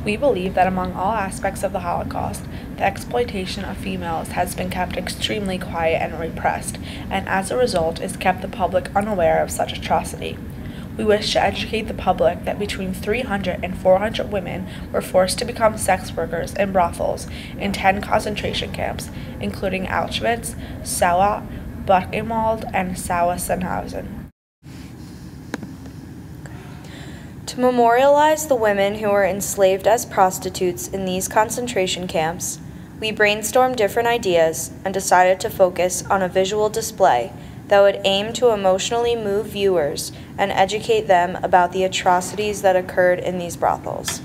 We believe that among all aspects of the Holocaust, the exploitation of females has been kept extremely quiet and repressed, and as a result is kept the public unaware of such atrocity. We wish to educate the public that between 300 and 400 women were forced to become sex workers in brothels in 10 concentration camps, including Auschwitz, Sauer, Buchenwald, and Sachsenhausen. To memorialize the women who were enslaved as prostitutes in these concentration camps, we brainstormed different ideas and decided to focus on a visual display that would aim to emotionally move viewers and educate them about the atrocities that occurred in these brothels.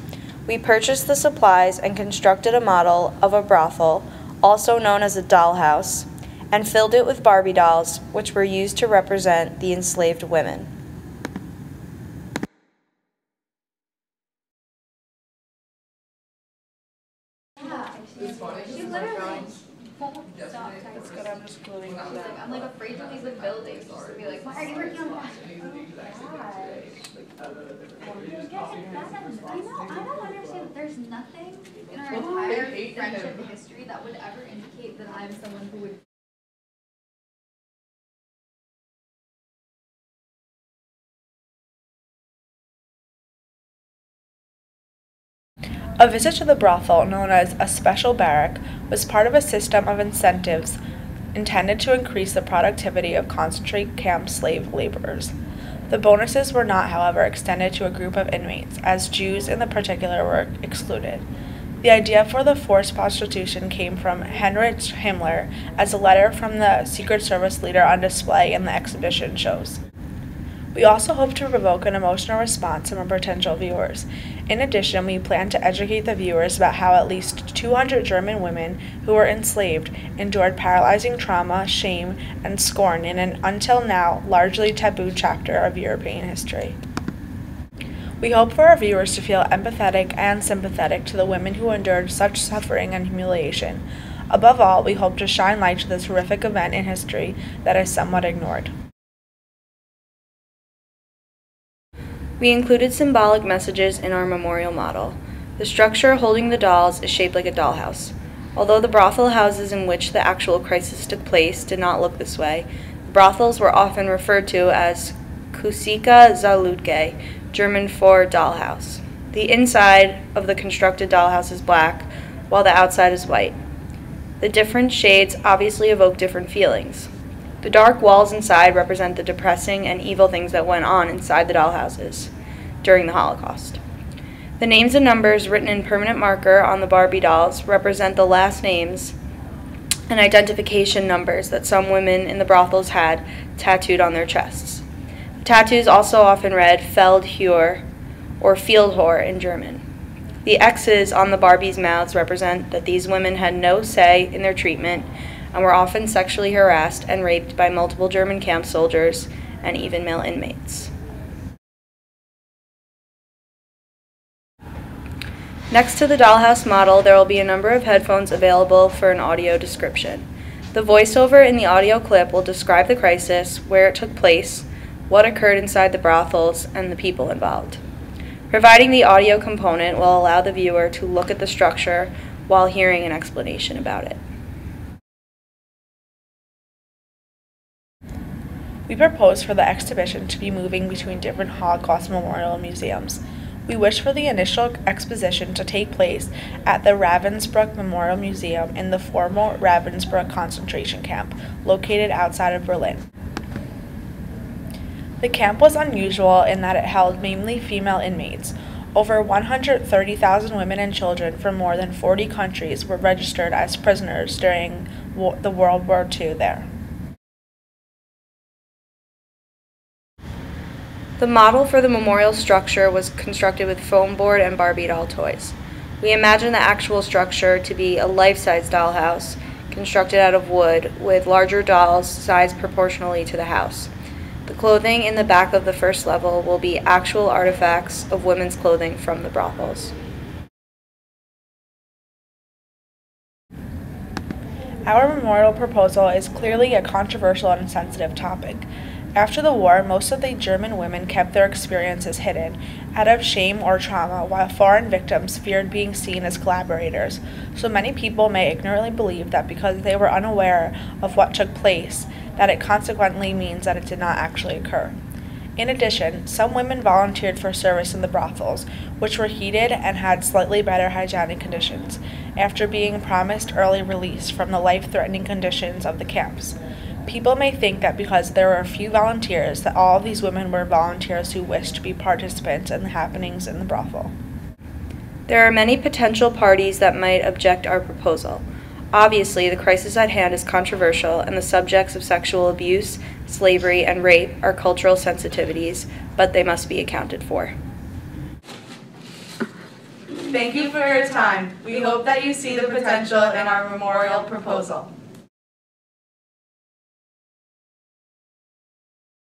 We purchased the supplies and constructed a model of a brothel, also known as a dollhouse, and filled it with Barbie dolls, which were used to represent the enslaved women. I'm like afraid to leave the building. Just to be like, why are you working on that? I don't understand. There's nothing in our entire friendship history that would ever indicate that I'm someone who would. A visit to the brothel, known as a special barrack, was part of a system of incentives intended to increase the productivity of concentrated camp slave laborers. The bonuses were not, however, extended to a group of inmates, as Jews in particular were excluded. The idea for the forced prostitution came from Heinrich Himmler, as a letter from the Secret Service leader on display in the exhibition shows. We also hope to provoke an emotional response from potential viewers. In addition, we plan to educate the viewers about how at least 200 German women who were enslaved endured paralyzing trauma, shame, and scorn in an until now largely taboo chapter of European history. We hope for our viewers to feel empathetic and sympathetic to the women who endured such suffering and humiliation. Above all, we hope to shine light to this horrific event in history that is somewhat ignored. We included symbolic messages in our memorial model. The structure holding the dolls is shaped like a dollhouse. Although the brothel houses in which the actual crisis took place did not look this way, the brothels were often referred to as Kusika Zalutge, German for dollhouse. The inside of the constructed dollhouse is black, while the outside is white. The different shades obviously evoke different feelings. The dark walls inside represent the depressing and evil things that went on inside the dollhouses during the Holocaust. The names and numbers written in permanent marker on the Barbie dolls represent the last names and identification numbers that some women in the brothels had tattooed on their chests. The tattoos also often read Feldheur or Fieldhor in German. The X's on the Barbies' mouths represent that these women had no say in their treatment and were often sexually harassed and raped by multiple German camp soldiers and even male inmates. Next to the dollhouse model, there will be a number of headphones available for an audio description. The voiceover in the audio clip will describe the crisis, where it took place, what occurred inside the brothels, and the people involved. Providing the audio component will allow the viewer to look at the structure while hearing an explanation about it. We propose for the exhibition to be moving between different Holocaust memorial museums. We wish for the initial exposition to take place at the Ravensbrück Memorial Museum in the former Ravensbrück concentration camp, located outside of Berlin. The camp was unusual in that it held mainly female inmates. Over 130,000 women and children from more than 40 countries were registered as prisoners during the World War II there. The model for the memorial structure was constructed with foam board and Barbie doll toys. We imagine the actual structure to be a life-size dollhouse constructed out of wood with larger dolls sized proportionally to the house. The clothing in the back of the first level will be actual artifacts of women's clothing from the brothels. Our memorial proposal is clearly a controversial and sensitive topic. After the war, most of the German women kept their experiences hidden, out of shame or trauma, while foreign victims feared being seen as collaborators. So many people may ignorantly believe that because they were unaware of what took place, that it consequently means that it did not actually occur. In addition, some women volunteered for service in the brothels, which were heated and had slightly better hygienic conditions, after being promised early release from the life-threatening conditions of the camps. People may think that because there were a few volunteers, that all of these women were volunteers who wished to be participants in the happenings in the brothel. There are many potential parties that might object our proposal. Obviously, the crisis at hand is controversial, and the subjects of sexual abuse, slavery, and rape are cultural sensitivities, but they must be accounted for. Thank you for your time. We hope that you see the potential in our memorial proposal.